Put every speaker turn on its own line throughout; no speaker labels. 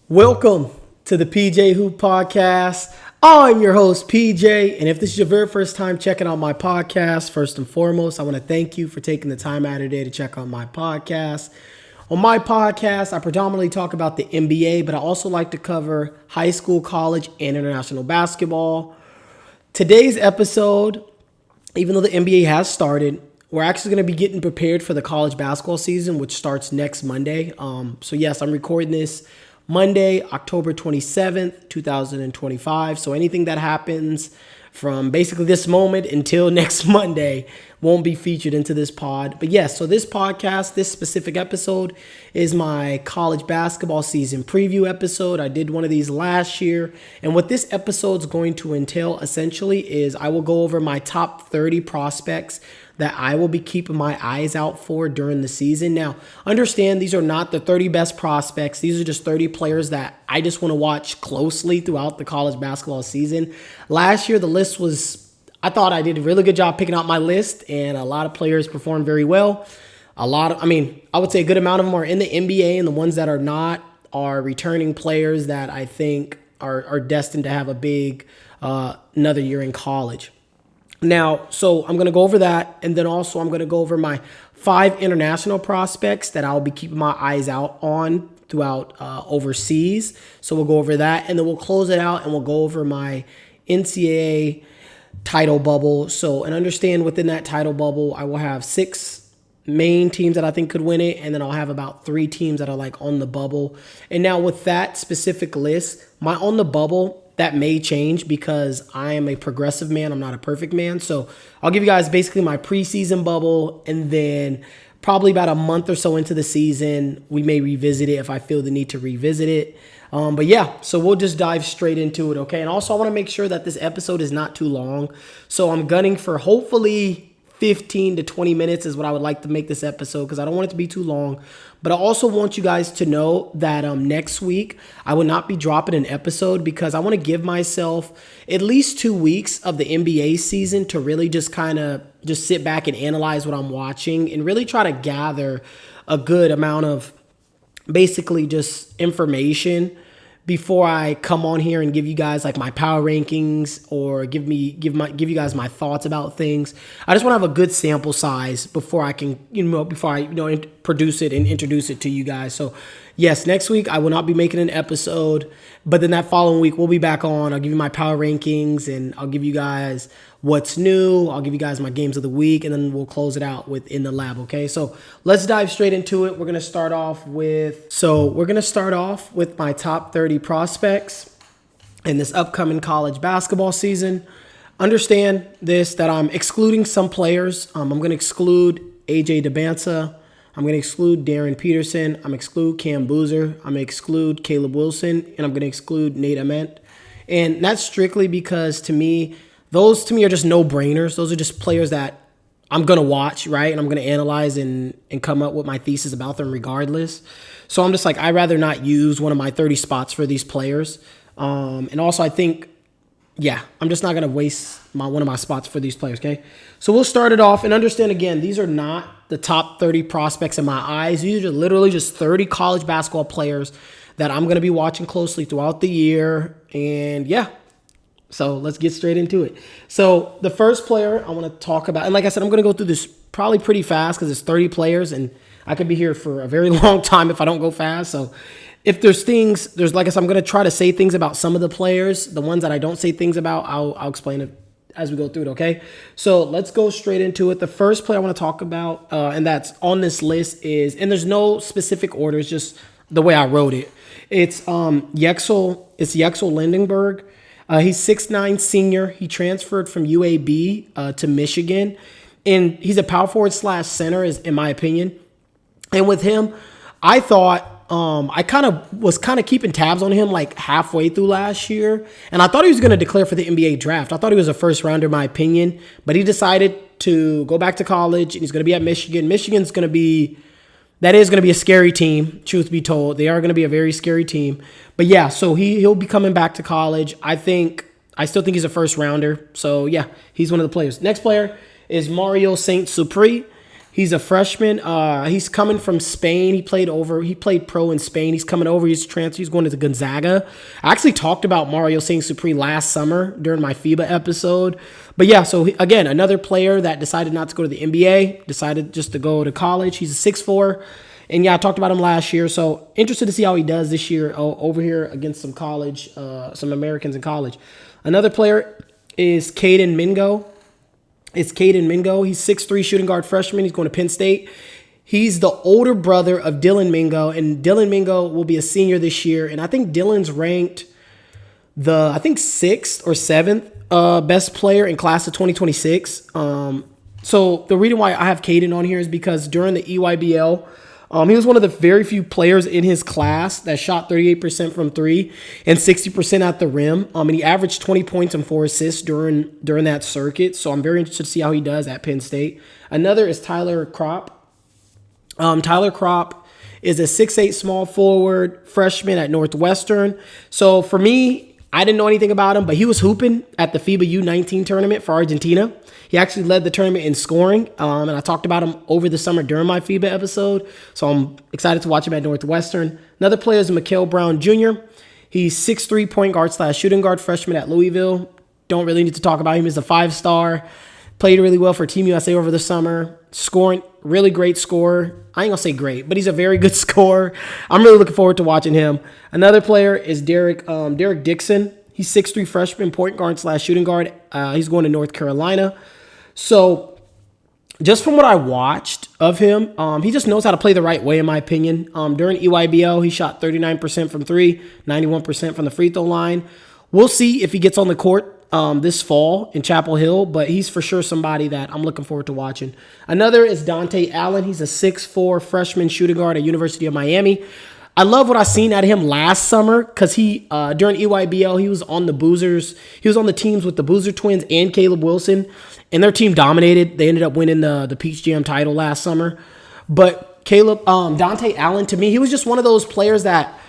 Welcome to the PJ Hoop Podcast. I'm your host, PJ, and if this is your very first time checking out my podcast, first and foremost, I want to thank you for taking the time out of your day to check out my podcast. On my podcast, I predominantly talk about the NBA, but I also like to cover high school, college, and international basketball. Today's episode, even though the NBA has started, we're actually going to be getting prepared for the college basketball season, which starts next Monday. So yes, I'm recording this Monday, October 27th, 2025. So anything that happens from basically this moment until next Monday won't be featured into this pod. But yes, so this podcast, this specific episode is my college basketball season preview episode. I did one of these last year. And what this episode's going to entail essentially is I will go over my top 30 prospects that I will be keeping my eyes out for during the season. Now, understand these are not the 30 best prospects. These are just 30 players that I just want to watch closely throughout the college basketball season. Last year, the list was, I thought I did a really good job picking out my list, and a lot of players performed very well. I would say a good amount of them are in the NBA, and the ones that are not are returning players that I think are destined to have a big another year in college. Now, so I'm going to go over that, and then also I'm going to go over my 5 international prospects that I'll be keeping my eyes out on throughout overseas. So we'll go over that, and then we'll close it out, and we'll go over my NCAA title bubble. So, and understand within that title bubble, I will have 6 main teams that I think could win it, and then I'll have about 3 teams that are like on the bubble. And now with that specific list, my on the bubble, that may change because I am a progressive man. I'm not a perfect man. So I'll give you guys basically my preseason bubble, and then probably about a month or so into the season, we may revisit it if I feel the need to revisit it. But yeah, so we'll just dive straight into it, okay? And also I want to make sure that this episode is not too long. So I'm gunning for hopefully 15 to 20 minutes is what I would like to make this episode, because I don't want it to be too long. But I also want you guys to know that next week I will not be dropping an episode, because I want to give myself at least 2 weeks of the NBA season to really just kind of just sit back and analyze what I'm watching and really try to gather a good amount of basically just information before I come on here and give you guys like my power rankings or give you guys my thoughts about things. I just want to have a good sample size before I can, produce it and introduce it to you guys. So yes, next week I will not be making an episode, but then that following week we'll be back on. I'll give you my power rankings, and I'll give you guys what's new. I'll give you guys my games of the week, and then we'll close it out with In the Lab, okay? So let's dive straight into it. We're going to start off with my top 30 prospects in this upcoming college basketball season. Understand this, that I'm excluding some players. I'm going to exclude AJ DeBansa. I'm going to exclude Darren Peterson. I'm going to exclude Cam Boozer. I'm going to exclude Caleb Wilson, and I'm going to exclude Nate Ament. And that's strictly because those to me are just no-brainers. Those are just players that I'm going to watch, right? And I'm going to analyze and come up with my thesis about them regardless. So I'm just like, I'd rather not use one of my 30 spots for these players. And also I think, I'm just not going to waste one of my spots for these players, okay? So we'll start it off, and understand again, these are not the top 30 prospects in my eyes. These are literally just 30 college basketball players that I'm going to be watching closely throughout the year. And so let's get straight into it. So the first player I want to talk about, and like I said, I'm going to go through this probably pretty fast because it's 30 players, and I could be here for a very long time if I don't go fast. So if there's like I said, I'm going to try to say things about some of the players. The ones that I don't say things about, I'll explain it as we go through it, okay? So let's go straight into it. The first player I want to talk about, and that's on this list is, and there's no specific order, it's just the way I wrote it. It's Yaxel Lendeborg. He's 6'9" senior. He transferred from UAB to Michigan, and he's a power forward / center, in my opinion. And with him, I thought I was keeping tabs on him like halfway through last year, and I thought he was going to declare for the NBA draft. I thought he was a first rounder, in my opinion, but he decided to go back to college, and he's going to be at Michigan. Michigan's going to be That is going to be a scary team, truth be told. They are going to be a very scary team. But yeah, so he'll be coming back to college. I think I still think he's a first rounder. So, yeah, he's one of the players. Next player is Mario Saint-Suprey. He's a freshman. He's coming from Spain. He played pro in Spain. He's coming over. He's transferred. He's going to Gonzaga. I actually talked about Mario Saint-Suprey last summer during my FIBA episode. But yeah, so again, another player that decided not to go to the NBA, decided just to go to college. He's a 6'4". And yeah, I talked about him last year. So interested to see how he does this year over here against some Americans in college. Another player is Kayden Mingo. It's Kayden Mingo. He's 6'3", shooting guard freshman. He's going to Penn State. He's the older brother of Dylan Mingo, and Dylan Mingo will be a senior this year. And I think Dylan's ranked the 6th or 7th best player in class of 2026. So the reason why I have Cayden on here is because during the EYBL, he was one of the very few players in his class that shot 38% from three and 60% at the rim. And he averaged 20 points and 4 assists during that circuit. So I'm very interested to see how he does at Penn State. Another is Tyler Kropp. Tyler Kropp is a 6'8" small forward freshman at Northwestern. So for me, I didn't know anything about him, but he was hooping at the FIBA U19 tournament for Argentina. He actually led the tournament in scoring, and I talked about him over the summer during my FIBA episode, so I'm excited to watch him at Northwestern. Another player is Mikel Brown Jr. He's 6'3" point guard / shooting guard freshman at Louisville. Don't really need to talk about him. He's a 5-star. Played really well for Team USA over the summer. Scoring, really great scorer. I ain't going to say great, but he's a very good scorer. I'm really looking forward to watching him. Another player is Derek Dixon. He's 6'3" freshman, point guard / shooting guard. He's going to North Carolina. So just from what I watched of him, he just knows how to play the right way, in my opinion. During EYBL, he shot 39% from three, 91% from the free throw line. We'll see if he gets on the court this fall in Chapel Hill, but he's for sure somebody that I'm looking forward to watching. Another is Dante Allen. He's a 6'4" freshman shooting guard at University of Miami. I love what I seen out of him last summer because he, during EYBL, he was on the Boozers. He was on the teams with the Boozer twins and Caleb Wilson, and their team dominated. They ended up winning the Peach Jam title last summer. But Dante Allen, to me, he was just one of those players that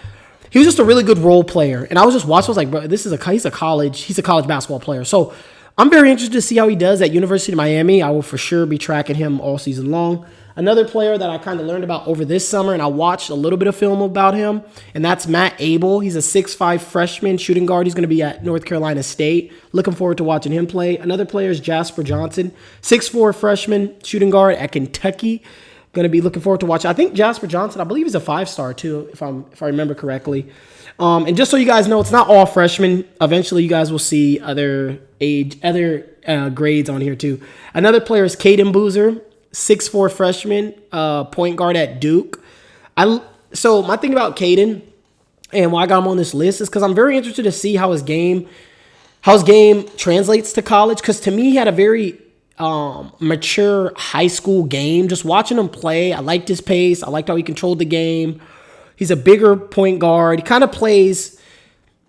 he was just a really good role player. And I was just watching, I was like, bro, he's a college basketball player. So I'm very interested to see how he does at University of Miami. I will for sure be tracking him all season long. Another player that I kind of learned about over this summer, and I watched a little bit of film about him, and that's Matt Abel. He's a 6'5" freshman shooting guard. He's going to be at North Carolina State. Looking forward to watching him play. Another player is Jasper Johnson, 6'4" freshman shooting guard at Kentucky. Going to be looking forward to watching. I think Jasper Johnson, I believe he's a 5-star too, if I remember correctly. And just so you guys know, it's not all freshmen. Eventually, you guys will see other grades on here too. Another player is Cayden Boozer, 6'4" freshman, point guard at Duke. So my thing about Cayden and why I got him on this list is because I'm very interested to see how his game translates to college. Because to me, he had a very mature high school game. Just watching him play, I liked his pace. I liked how he controlled the game. He's a bigger point guard. He kind of plays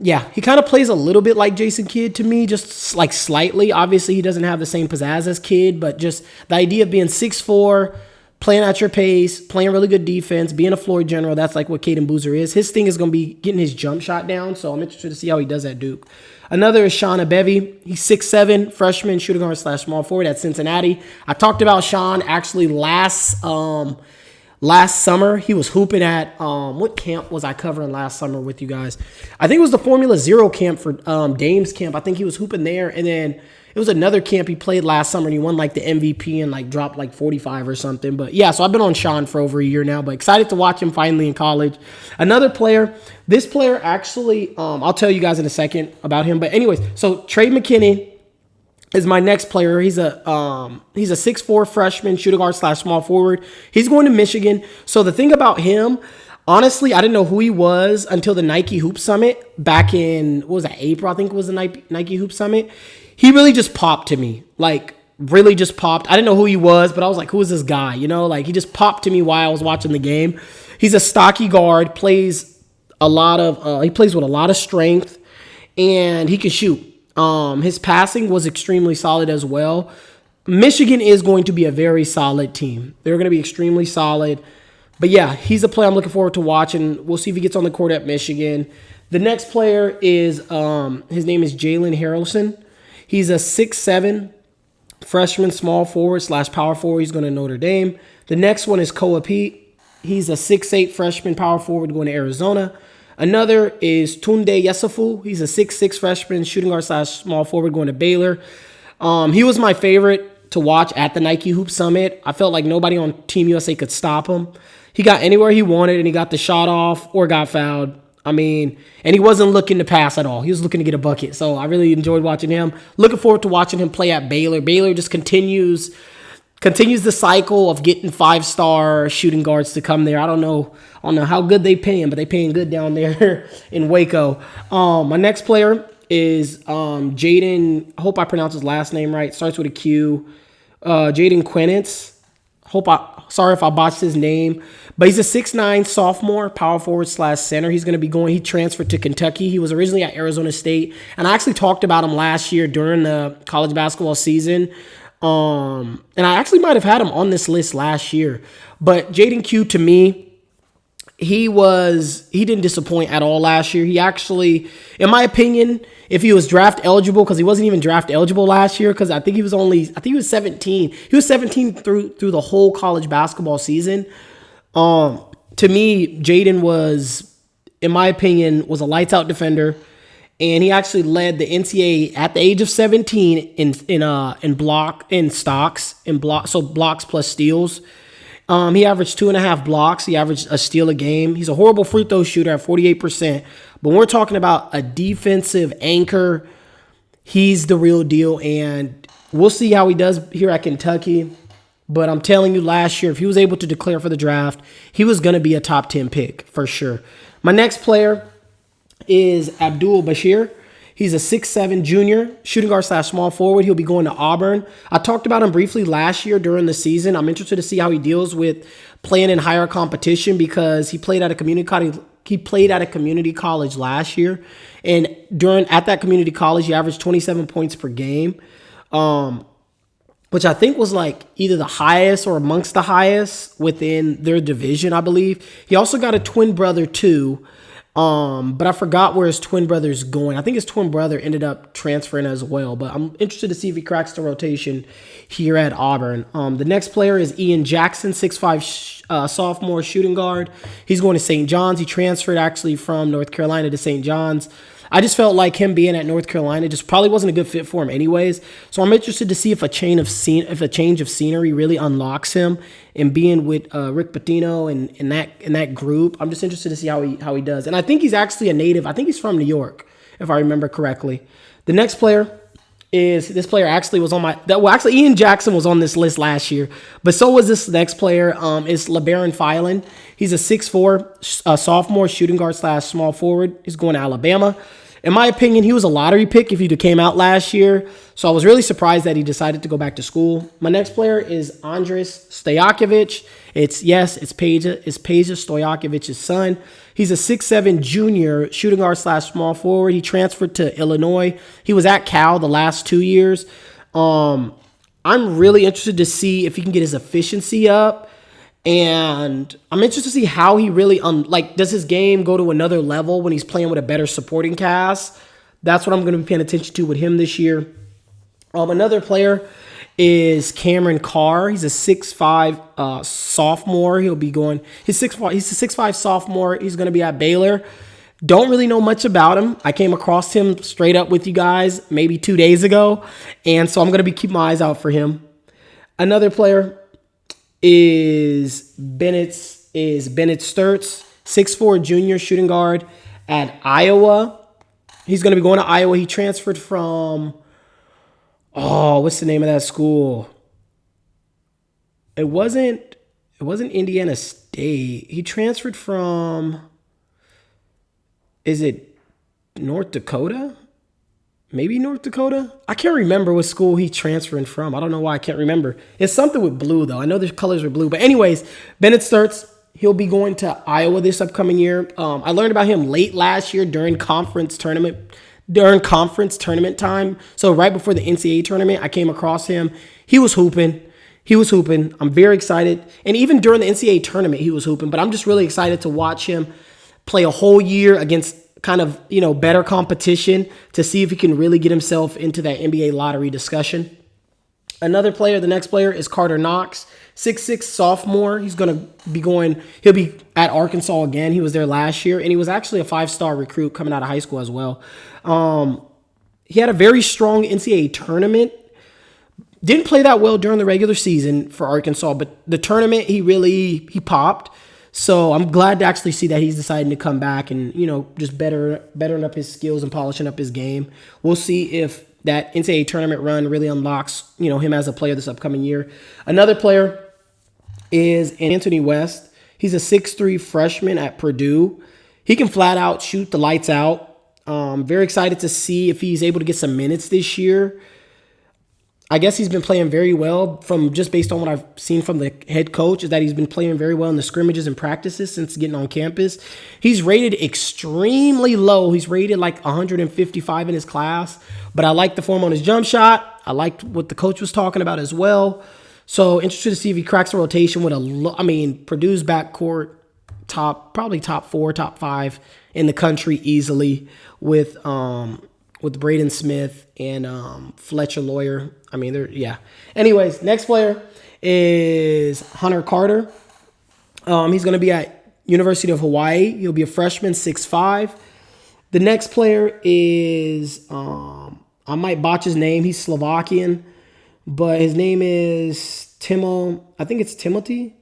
a little bit like Jason Kidd to me, just like slightly. Obviously, he doesn't have the same pizzazz as Kidd, but just the idea of being 6'4", playing at your pace, playing really good defense, being a floor general, that's like what Cayden Boozer is. His thing is going to be getting his jump shot down, so I'm interested to see how he does at Duke. Another is Shon Abaev. He's 6'7", freshman, shooting guard / small forward at Cincinnati. I talked about Shon actually last summer. He was hooping at, what camp was I covering last summer with you guys? I think it was the Formula Zero camp for Dame's camp. I think he was hooping there. And then it was another camp he played last summer, and he won like the MVP and like dropped like 45 or something. But yeah, so I've been on Shon for over a year now, but excited to watch him finally in college. Another player, this player actually, I'll tell you guys in a second about him. But anyways, so Trey McKenney is my next player. He's a 6'4" freshman, shooting guard / small forward. He's going to Michigan. So the thing about him, honestly, I didn't know who he was until the Nike Hoop Summit back in, what was that, April? I think it was the Nike Hoop Summit. He really just popped to me, like really just popped. I didn't know who he was, but I was like, who is this guy? You know, like he just popped to me while I was watching the game. He's a stocky guard, he plays with a lot of strength, and he can shoot. His passing was extremely solid as well. Michigan is going to be a very solid team. They're going to be extremely solid. But yeah, he's a player I'm looking forward to watching. We'll see if he gets on the court at Michigan. The next player is, his name is Jalen Haralson. He's a 6'7" freshman small forward / power forward. He's going to Notre Dame. The next one is Koa Peat. He's a 6'8" freshman power forward going to Arizona. Another is Tounde Yessoufou. He's a 6'6" freshman shooting guard / small forward going to Baylor. He was my favorite to watch at the Nike Hoop Summit. I felt like nobody on Team USA could stop him. He got anywhere he wanted, and he got the shot off or got fouled. I mean, and he wasn't looking to pass at all. He was looking to get a bucket. So I really enjoyed watching him. Looking forward to watching him play at Baylor. Baylor just continues the cycle of getting 5-star shooting guards to come there. I don't know how good they pay him, but they paying good down there in Waco. My next player is Jayden. I hope I pronounced his last name right. Starts with a Q. Jayden Quaintance. Sorry if I botched his name, but he's a 6'9" sophomore, power forward / center. He transferred to Kentucky. He was originally at Arizona State, and I actually talked about him last year during the college basketball season. And I actually might have had him on this list last year, but Jayden Q, to me, he didn't disappoint at all last year. He actually, in my opinion, if he was draft eligible, because he wasn't even draft eligible last year, because I think he was 17. He was 17 through the whole college basketball season. To me, Jayden was, in my opinion, was a lights out defender, and he actually led the NCAA at the age of 17 in blocks plus steals. He averaged 2.5 blocks. He averaged a steal a game. He's a horrible free throw shooter at 48%. But when we're talking about a defensive anchor, he's the real deal. And we'll see how he does here at Kentucky. But I'm telling you, last year, if he was able to declare for the draft, he was going to be a top 10 pick for sure. My next player is Abdul. He's a 6'7" junior, shooting guard / small forward. He'll be going to Auburn. I talked about him briefly last year during the season. I'm interested to see how he deals with playing in higher competition because he played at a community college last year. And at that community college, he averaged 27 points per game, which I think was like either the highest or amongst the highest within their division, I believe. He also got a twin brother too. But I forgot where his twin brother's going. I think his twin brother ended up transferring as well, but I'm interested to see if he cracks the rotation here at Auburn. The next player is Ian Jackson, 6'5", sophomore shooting guard. He's going to St. John's. He transferred actually from North Carolina to St. John's. I just felt like him being at North Carolina just probably wasn't a good fit for him anyways. So I'm interested to see if a change of scenery really unlocks him and being with Rick Pitino and in that group. I'm just interested to see how he does. And I think he's actually a native. I think he's from New York, if I remember correctly. The next player is this player actually was on Ian Jackson was on this list last year, but so was this next player. Is LeBaron Filan. He's a 6'4" sophomore shooting guard / small forward. He's going to Alabama. In my opinion, he was a lottery pick if he came out last year. So I was really surprised that he decided to go back to school. My next player is Andres Stojakovic. It's Peja Stojakovic's son. He's a 6'7" junior shooting guard / small forward. He transferred to Illinois. He was at Cal the last 2 years. I'm really interested to see if he can get his efficiency up. And I'm interested to see how he really, does his game go to another level when he's playing with a better supporting cast? That's what I'm going to be paying attention to with him this year. Another player is Cameron Carr. He's a 6'5" sophomore. He's a 6'5" sophomore. He's going to be at Baylor. Don't really know much about him. I came across him straight up with you guys maybe 2 days ago. And so I'm going to be keeping my eyes out for him. Another player is Bennett Sturtz, 6'4" junior shooting guard at Iowa. He's going to be going to Iowa. He transferred from, what's the name of that school? It wasn't Indiana State. He transferred from, is it North Dakota? Maybe North Dakota? I can't remember what school he's transferring from. I don't know why I can't remember. It's something with blue, though. I know the colors are blue. But anyways, Bennett Sturtz, he'll be going to Iowa this upcoming year. I learned about him late last year during conference tournament time. So right before the NCAA tournament, I came across him. He was hooping. I'm very excited. And even during the NCAA tournament, he was hooping. But I'm just really excited to watch him play a whole year against kind of, better competition to see if he can really get himself into that NBA lottery discussion. Another player, the next player is Carter Knox, 6'6" sophomore. He'll be at Arkansas again. He was there last year, and he was actually a 5-star recruit coming out of high school as well. He had a very strong NCAA tournament. Didn't play that well during the regular season for Arkansas, but the tournament, he popped. So I'm glad to actually see that he's deciding to come back and, just bettering up his skills and polishing up his game. We'll see if that NCAA tournament run really unlocks, him as a player this upcoming year. Another player is Anthony West. He's a 6'3" freshman at Purdue. He can flat out shoot the lights out. Very excited to see if he's able to get some minutes this year. I guess he's been playing very well from just based on what I've seen from the head coach, is that he's been playing very well in the scrimmages and practices since getting on campus. He's rated extremely low. He's rated like 155 in his class, but I like the form on his jump shot. I liked what the coach was talking about as well. So interested to see if he cracks the rotation with Purdue's backcourt, probably top 4, top 5 in the country easily with Braden Smith and Fletcher Lawyer. Anyways, next player is Hunter Carter. He's going to be at University of Hawaii. He'll be a freshman, 6'5". The next player is, I might botch his name. He's Slovakian, but his name is I think it's Timochi.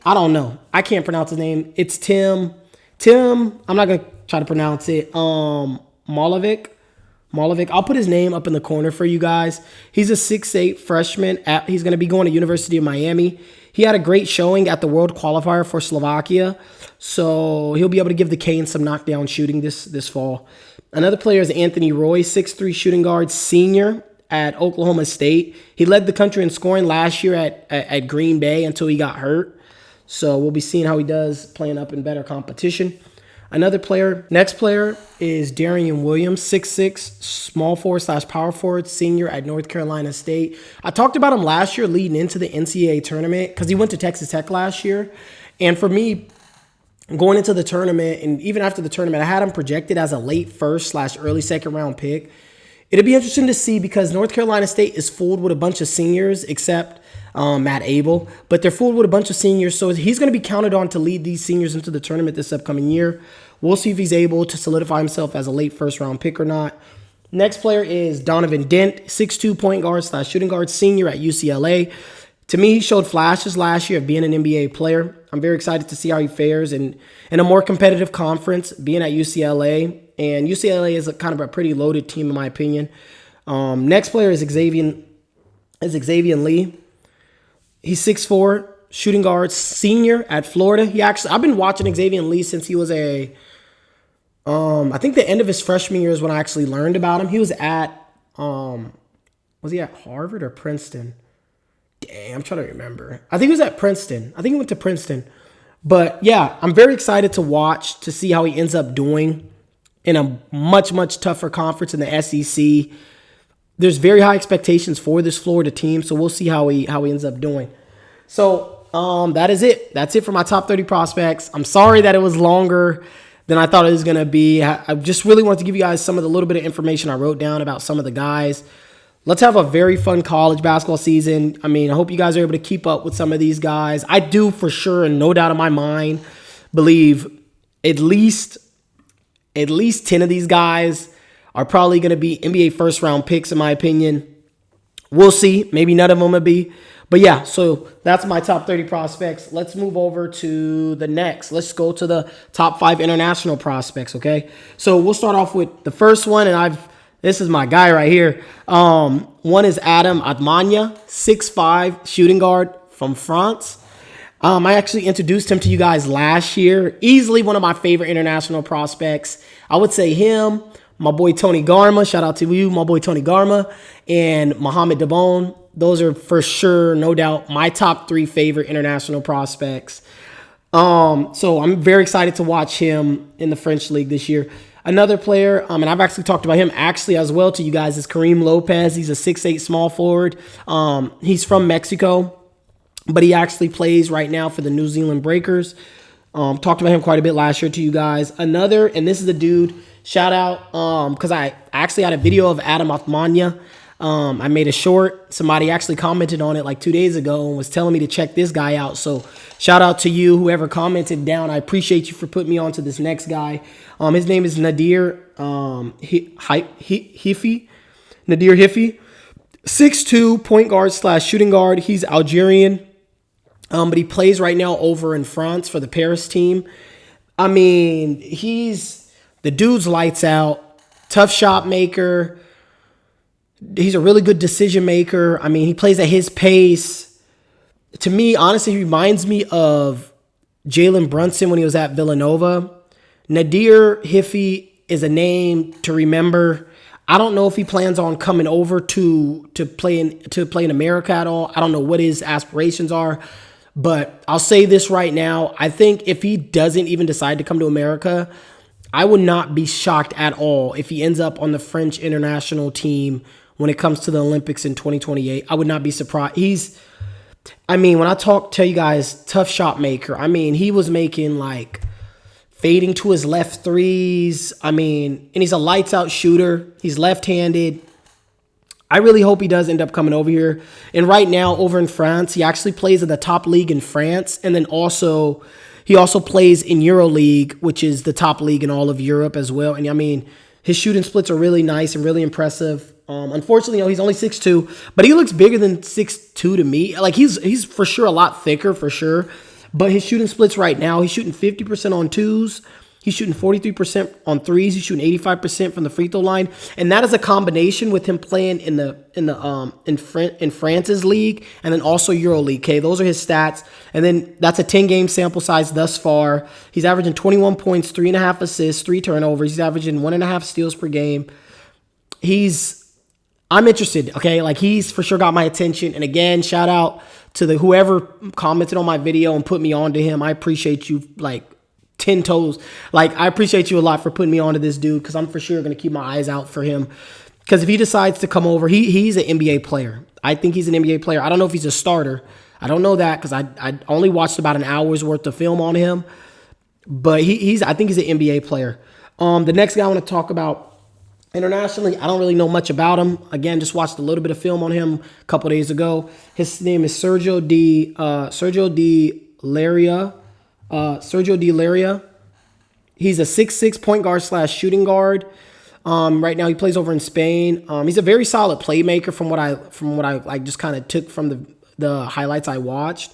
I don't know. I can't pronounce his name. It's Tim. I'm not going to try to pronounce it. Malovic. I'll put his name up in the corner for you guys. He's a 6'8" freshman. He's going to be going to University of Miami. He had a great showing at the World Qualifier for Slovakia, so he'll be able to give the Canes some knockdown shooting this fall. Another player is Anthony Roy, 6'3" shooting guard, senior at Oklahoma State. He led the country in scoring last year at Green Bay until he got hurt. So we'll be seeing how he does playing up in better competition. Next player is Darian Williams, 6'6", small forward / power forward, senior at North Carolina State. I talked about him last year leading into the NCAA tournament because he went to Texas Tech last year. And for me, going into the tournament and even after the tournament, I had him projected as a late first / early second round pick. It'll be interesting to see because North Carolina State is fooled with a bunch of seniors except Matt Abel, but they're fooled with a bunch of seniors, so he's going to be counted on to lead these seniors into the tournament this upcoming year. We'll see if he's able to solidify himself as a late first-round pick or not. Next player is Donovan Dent, 6'2" point guard / shooting guard, senior at UCLA. To me, he showed flashes last year of being an NBA player. I'm very excited to see how he fares in a more competitive conference, being at UCLA. And UCLA is kind of a pretty loaded team, in my opinion. Next player is Xavier Lee. He's 6'4", shooting guard, senior at Florida. I've been watching Xavier Lee since he was I think the end of his freshman year is when I actually learned about him. He was at, was he at Harvard or Princeton? Dang, I'm trying to remember. I think he was at Princeton. I think he went to Princeton. But yeah, I'm very excited to watch to see how he ends up doing in a much, much tougher conference in the SEC. There's very high expectations for this Florida team, so we'll see how he ends up doing. So that is it. That's it for my top 30 prospects. I'm sorry that it was longer than I thought it was going to be. I just really wanted to give you guys some of the little bit of information I wrote down about some of the guys. Let's have a very fun college basketball season. I hope you guys are able to keep up with some of these guys. I do for sure, and no doubt in my mind, believe at least 10 of these guys are probably going to be NBA first-round picks, in my opinion. We'll see. Maybe none of them will be. But yeah, so that's my top 30 prospects. Let's move over to the next. Let's go to the top 5 international prospects, okay? So we'll start off with the first one, and this is my guy right here. One is Adam Admanya, 6'5", shooting guard from France. I actually introduced him to you guys last year. Easily one of my favorite international prospects. I would say him, my boy Tony Garma. Shout out to you, my boy Tony Garma. And Mohamed Dabone. Those are for sure, no doubt, my top 3 favorite international prospects. So I'm very excited to watch him in the French League this year. Another player, and I've actually talked about him actually as well to you guys, is Kareem Lopez. He's a 6'8" small forward. He's from Mexico, but he actually plays right now for the New Zealand Breakers. Talked about him quite a bit last year to you guys. Another, and this is a dude, shout out, because I actually had a video of Adam Othmania. I made a short. Somebody actually commented on it like 2 days ago and was telling me to check this guy out. So shout out to you, whoever commented down. I appreciate you for putting me on to this next guy. His name is Nadir Hifi. Nadir Hifi. 6'2", point guard / shooting guard. He's Algerian. But he plays right now over in France for the Paris team. I mean, the dude's lights out. Tough shot maker. He's a really good decision maker. I mean, he plays at his pace. To me, honestly, he reminds me of Jalen Brunson when he was at Villanova. Nadir Hifi is a name to remember. I don't know if he plans on coming over to play in America at all. I don't know what his aspirations are. But I'll say this right now. I think if he doesn't even decide to come to America, I would not be shocked at all if he ends up on the French international team when it comes to the Olympics in 2028. I would not be surprised. When I tell you guys, tough shot maker, he was making like fading to his left threes. And he's a lights out shooter. He's left-handed. I really hope he does end up coming over here. And right now, over in France, he actually plays in the top league in France. And then he also plays in EuroLeague, which is the top league in all of Europe as well. And his shooting splits are really nice and really impressive. Unfortunately, he's only 6'2", but he looks bigger than 6'2" to me. Like he's for sure a lot thicker for sure. But his shooting splits right now, he's shooting 50% on twos. He's shooting 43% on threes. He's shooting 85% from the free throw line, and that is a combination with him playing in France's league and then also EuroLeague. Okay, those are his stats, and then that's a 10-game sample size thus far. He's averaging 21 points, 3.5 assists, 3 turnovers. He's averaging 1.5 steals per game. I'm interested. Okay, like he's for sure got my attention. And again, shout out to whoever commented on my video and put me on to him. I appreciate you like 10 toes. Like, I appreciate you a lot for putting me on to this dude because I'm for sure going to keep my eyes out for him. Because if he decides to come over, he's an NBA player. I think he's an NBA player. I don't know if he's a starter. I don't know that because I only watched about an hour's worth of film on him. But I think he's an NBA player. The next guy I want to talk about internationally, I don't really know much about him. Again, just watched a little bit of film on him a couple days ago. His name is Sergio Di Laria. He's a 6'6" point guard / shooting guard. Right now he plays over in Spain. He's a very solid playmaker from what I like just kind of took from the highlights I watched.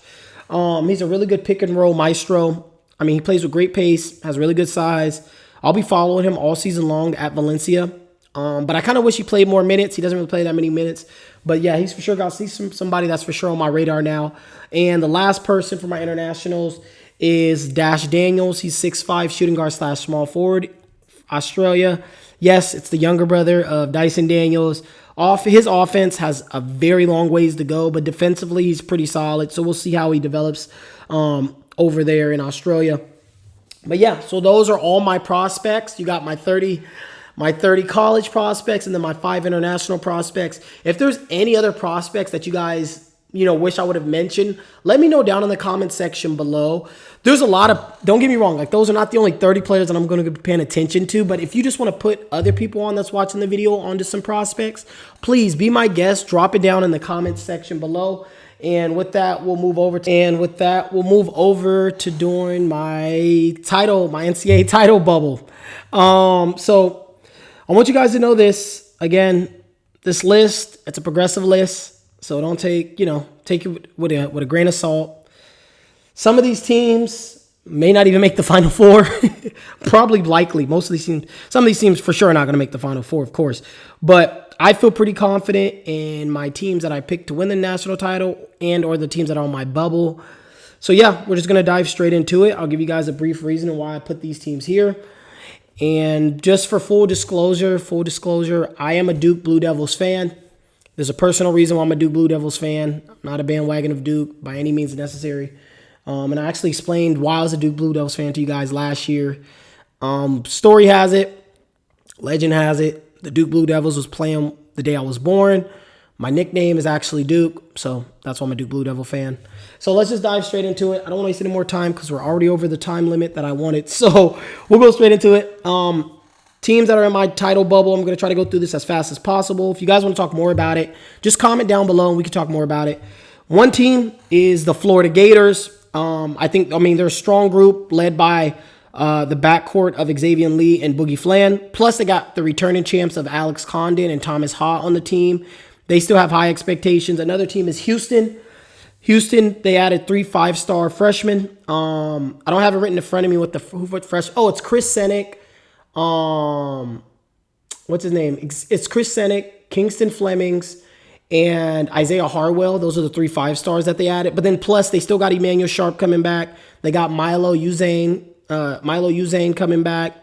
He's a really good pick and roll maestro. He plays with great pace, has really good size. I'll be following him all season long at Valencia. But I kind of wish he played more minutes. He doesn't really play that many minutes. But yeah, he's for sure got somebody that's for sure on my radar now. And the last person for my internationals is Dash Daniels. He's 6'5", shooting guard / small forward, Australia. Yes, it's the younger brother of Dyson Daniels. His offense has a very long ways to go, but defensively he's pretty solid. So we'll see how he develops over there in Australia. But yeah, so those are all my prospects. You got my 30 college prospects and then my 5 international prospects. If there's any other prospects that you guys wish I would have mentioned, let me know down in the comment section below. There's a lot of, don't get me wrong, like those are not the only 30 players that I'm going to be paying attention to, but if you just want to put other people on that's watching the video onto some prospects, please be my guest, drop it down in the comment section below. And with that, we'll move over to doing my NCAA title bubble. So I want you guys to know this. Again, this list, it's a progressive list. So don't take it with a grain of salt. Some of these teams may not even make the Final Four. Probably likely. Some of these teams for sure are not going to make the Final Four, of course. But I feel pretty confident in my teams that I picked to win the national title or the teams that are on my bubble. So yeah, we're just going to dive straight into it. I'll give you guys a brief reason why I put these teams here. And just for full disclosure, I am a Duke Blue Devils fan. There's a personal reason why I'm a Duke Blue Devils fan. I'm not a bandwagon of Duke by any means necessary. And I actually explained why I was a Duke Blue Devils fan to you guys last year. Story has it, legend has it, the Duke Blue Devils was playing the day I was born. My nickname is actually Duke, so that's why I'm a Duke Blue Devil fan. So let's just dive straight into it. I don't want to waste any more time because we're already over the time limit that I wanted. So we'll go straight into it. Teams that are in my title bubble, I'm going to try to go through this as fast as possible. If you guys want to talk more about it, just comment down below and we can talk more about it. One team is the Florida Gators. They're a strong group led by the backcourt of Xavier Lee and Boogie Flan. Plus, they got the returning champs of Alex Condon and Thomas Ha on the team. They still have high expectations. Another team is Houston. They added 3 5-star freshmen. I don't have it written in front of me what fresh. Oh, it's Chris Sennick. What's his name? It's Chris Sennick, Kingston Flemings, and Isaiah Harwell. Those are the 3 5-stars that they added. But then plus they still got Emmanuel Sharp coming back. They got Milo Uzane coming back.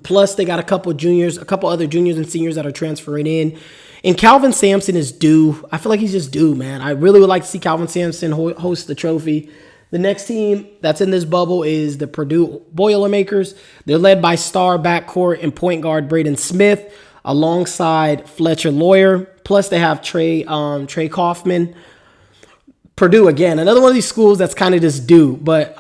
Plus they got a couple other juniors and seniors that are transferring in. And Calvin Sampson is due. I feel like he's just due, man. I really would like to see Calvin Sampson host the trophy. The next team that's in this bubble is the Purdue Boilermakers. They're led by star backcourt and point guard Braden Smith alongside Fletcher Lawyer. Plus they have Trey Kaufman. Purdue, again, another one of these schools that's kind of just due. But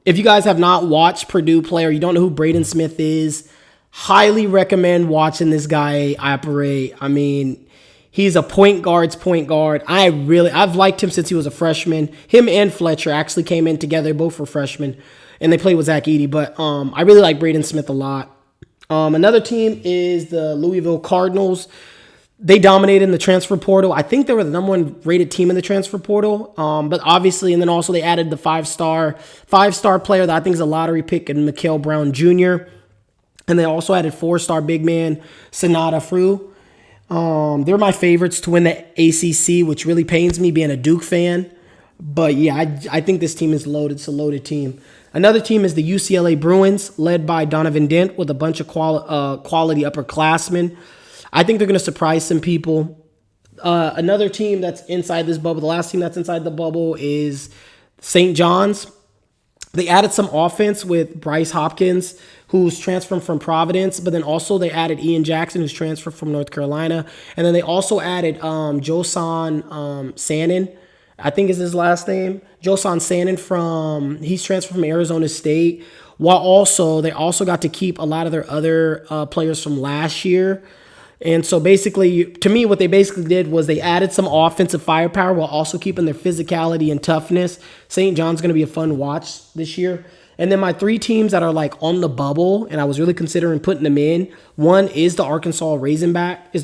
if you guys have not watched Purdue play or you don't know who Braden Smith is, highly recommend watching this guy operate. I mean, he's a point guard's point guard. I've liked him since he was a freshman. Him and Fletcher actually came in together. Both were freshmen, and they played with Zach Edey. But I really like Braden Smith a lot. Another team is the Louisville Cardinals. They dominated in the transfer portal. I think they were the number 1 rated team in the transfer portal. But obviously, and then also they added the 5-star player that I think is a lottery pick in Mikel Brown Jr., and they also added 4-star big man Sanada Fru. They're my favorites to win the ACC, which really pains me being a Duke fan. But yeah, I think this team is loaded. It's a loaded team. Another team is the UCLA Bruins, led by Donovan Dent with a bunch of quality upperclassmen. I think they're going to surprise some people. Another team that's inside this bubble, the last team that's inside the bubble is St. John's. They added some offense with Bryce Hopkins, who's transferred from Providence, but then also they added Ian Jackson, who's transferred from North Carolina. And then they also added Josan Sanin, I think is his last name. Josan Sanin he's transferred from Arizona State. While also, they also got to keep a lot of their other players from last year. And so basically, to me, what they basically did was they added some offensive firepower while also keeping their physicality and toughness. St. John's going to be a fun watch this year. And then my 3 teams that are like on the bubble, and I was really considering putting them in. One is the Arkansas Razorbacks.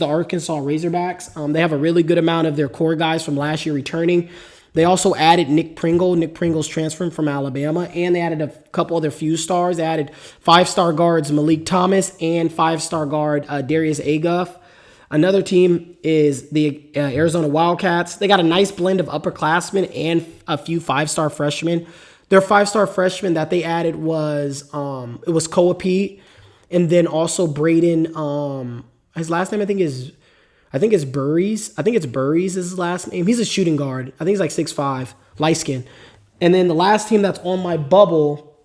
They have a really good amount of their core guys from last year returning. They also added Nick Pringle. Nick Pringle's transferring from Alabama, and they added a couple other few stars. They added 5-star guards Malik Thomas and 5-star guard Darius Aguff. Another team is the Arizona Wildcats. They got a nice blend of upperclassmen and a few 5-star freshmen. Their 5-star freshman that they added was Koa Peat, and then also Braden. His last name I think is Burries. I think it's Burries is his last name. He's a shooting guard. I think he's like 6'5", light skin. And then the last team that's on my bubble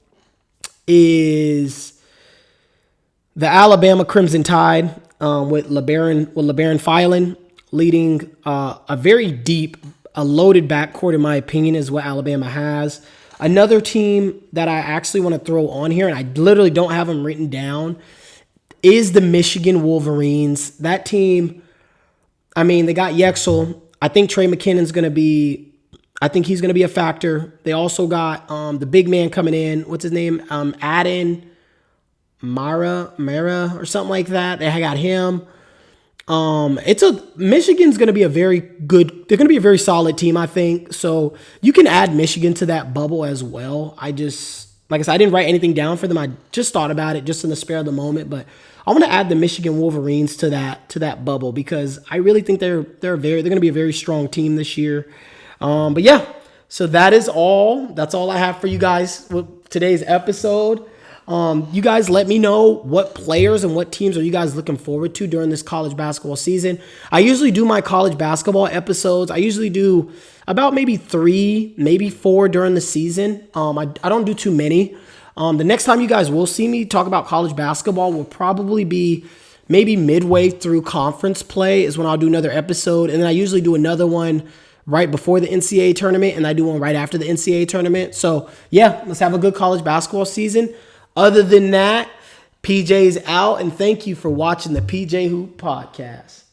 is the Alabama Crimson Tide with LeBaron Filan leading a very deep, a loaded backcourt in my opinion is what Alabama has. Another team that I actually want to throw on here, and I literally don't have them written down, is the Michigan Wolverines. That team, I mean, they got Yaxel. I think Trey McKinnon's going to be, I think he's going to be a factor. They also got the big man coming in. What's his name? Adin Mara or something like that. They got him. Michigan's going to be a very good, they're going to be a very solid team, I think. So you can add Michigan to that bubble as well. Like I said, I didn't write anything down for them. I just thought about it just in the spare of the moment, but I want to add the Michigan Wolverines to that bubble because I really think they're going to be a very strong team this year. But yeah, so that's all I have for you guys with today's episode. You guys let me know what players and what teams are you guys looking forward to during this college basketball season. I usually do my college basketball episodes. I usually do about maybe 3, maybe 4 during the season. I don't do too many. The next time you guys will see me talk about college basketball will probably be maybe midway through conference play is when I'll do another episode. And then I usually do another one right before the NCAA tournament, and I do one right after the NCAA tournament. So, yeah, let's have a good college basketball season. Other than that, PJ's out, and thank you for watching the PJ Hoop Podcast.